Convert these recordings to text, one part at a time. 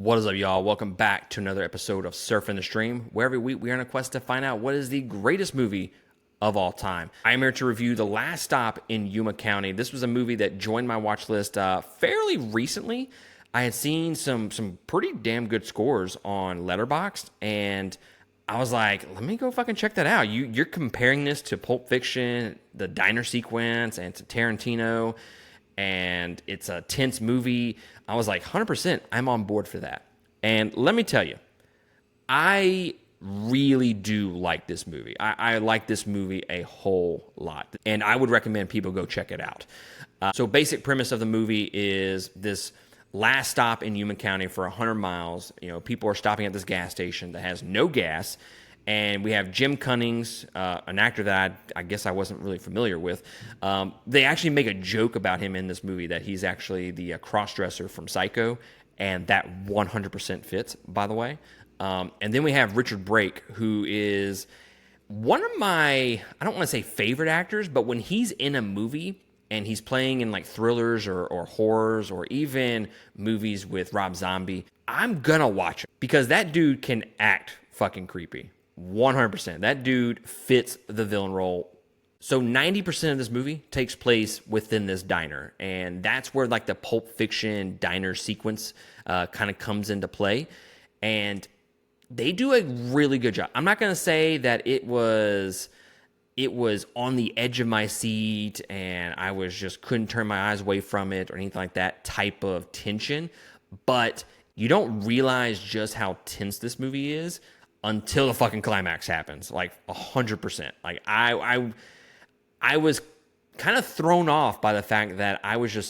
What is up, y'all? Welcome back to another episode of Surfing the Stream, where every week we are on a quest to find out what is the greatest movie of all time. I am here to review The Last Stop in Yuma County. This was a movie that joined my watch list fairly recently. I had seen some pretty damn good scores on Letterboxd, and I was like, let me go fucking check that out. You're comparing this to Pulp Fiction, the diner sequence, and to Tarantino, and it's a tense movie. I was like, 100%, I'm on board for that. And let me tell you, I really do like this movie. I like this movie a whole lot. And I would recommend people go check it out. So basic premise of the movie is this last stop in Yuma County for 100 miles. You know, people are stopping at this gas station that has no gas. And we have Jim Cunnings, an actor that I guess I wasn't really familiar with. They actually make a joke about him in this movie that he's actually the cross-dresser from Psycho, and that 100% fits, by the way. And then we have Richard Brake, who is one of my, I don't want to say favorite actors, but when he's in a movie and he's playing in like thrillers or horrors or even movies with Rob Zombie, I'm gonna watch it because that dude can act fucking creepy. 100%. That dude fits the villain role. So 90% of this movie takes place within this diner, and that's where like the Pulp Fiction diner sequence kind of comes into play, and they do a really good job. I'm not going to say that it was on the edge of my seat and I was just couldn't turn my eyes away from it or anything like that type of tension, but you don't realize just how tense this movie is until the fucking climax happens, like 100%. Like I was kind of thrown off by the fact that I was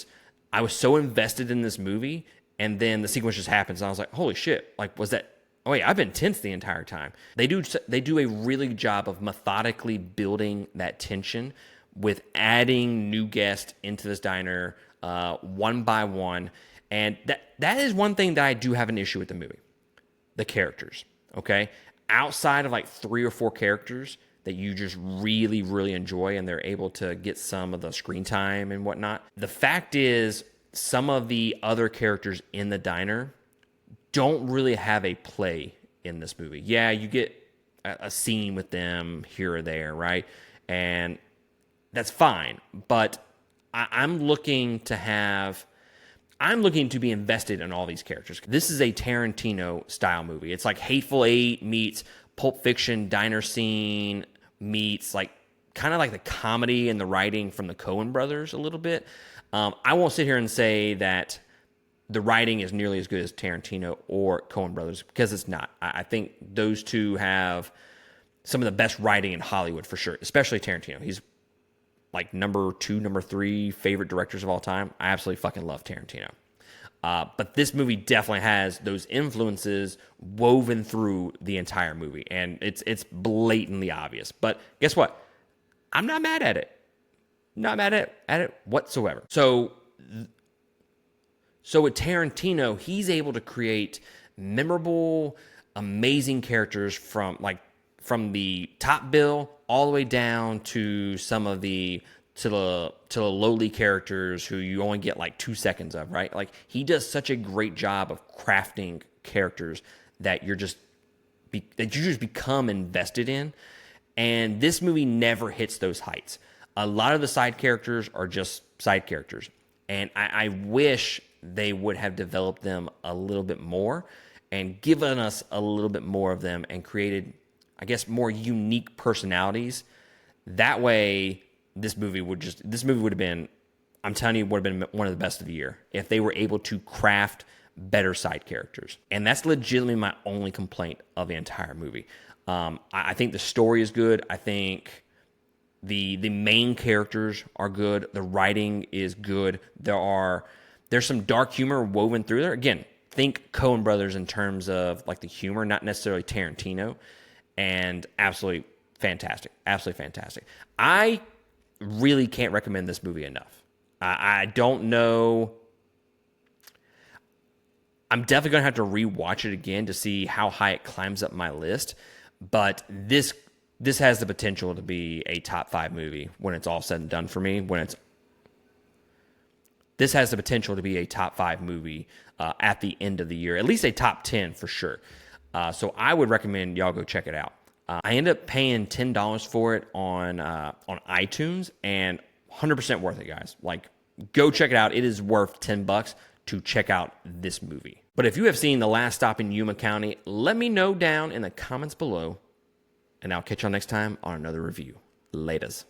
so invested in this movie, and then the sequence just happens, and I was like, holy shit! Like, was that? Oh wait, I've been tense the entire time. They do a really good job of methodically building that tension with adding new guests into this diner one by one, and that is one thing that I do have an issue with the movie: the characters. Okay, outside of like 3 or 4 characters that you just really, really enjoy and they're able to get some of the screen time and whatnot. The fact is, some of the other characters in the diner don't really have a play in this movie. Yeah, you get a scene with them here or there, right? And that's fine. But I'm looking to be invested in all these characters. This is a Tarantino style movie. It's like Hateful Eight meets Pulp Fiction diner scene meets like kind of like the comedy and the writing from the Coen brothers a little bit. I won't sit here and say that the writing is nearly as good as Tarantino or Coen brothers because it's not. I think those two have some of the best writing in Hollywood for sure, especially Tarantino. He's like number 2, number 3 favorite directors of all time. I absolutely fucking love Tarantino. But this movie definitely has those influences woven through the entire movie, and it's blatantly obvious. But guess what? I'm not mad at it. Not mad at it whatsoever. So with Tarantino, he's able to create memorable, amazing characters from the top bill all the way down to some of the lowly characters who you only get like 2 seconds of, right? Like he does such a great job of crafting characters that you just become invested in. And this movie never hits those heights. A lot of the side characters are just side characters. And I wish they would have developed them a little bit more and given us a little bit more of them and created, I guess, more unique personalities. That way, this movie would have been, I'm telling you, would have been one of the best of the year if they were able to craft better side characters. And that's legitimately my only complaint of the entire movie. I think the story is good. I think the main characters are good. The writing is good. There's some dark humor woven through there. Again, think Coen brothers in terms of like the humor, not necessarily Tarantino. And absolutely fantastic. Absolutely fantastic. I really can't recommend this movie enough. I don't know. I'm definitely going to have to rewatch it again to see how high it climbs up my list. But this has the potential to be a top 5 movie when it's all said and done for me. this has the potential to be a top 5 movie at the end of the year, at least a top 10 for sure. So I would recommend y'all go check it out. I ended up paying $10 for it on iTunes, and 100% worth it, guys. Like, go check it out. It is worth $10 to check out this movie. But if you have seen The Last Stop in Yuma County, let me know down in the comments below, and I'll catch y'all next time on another review. Laters.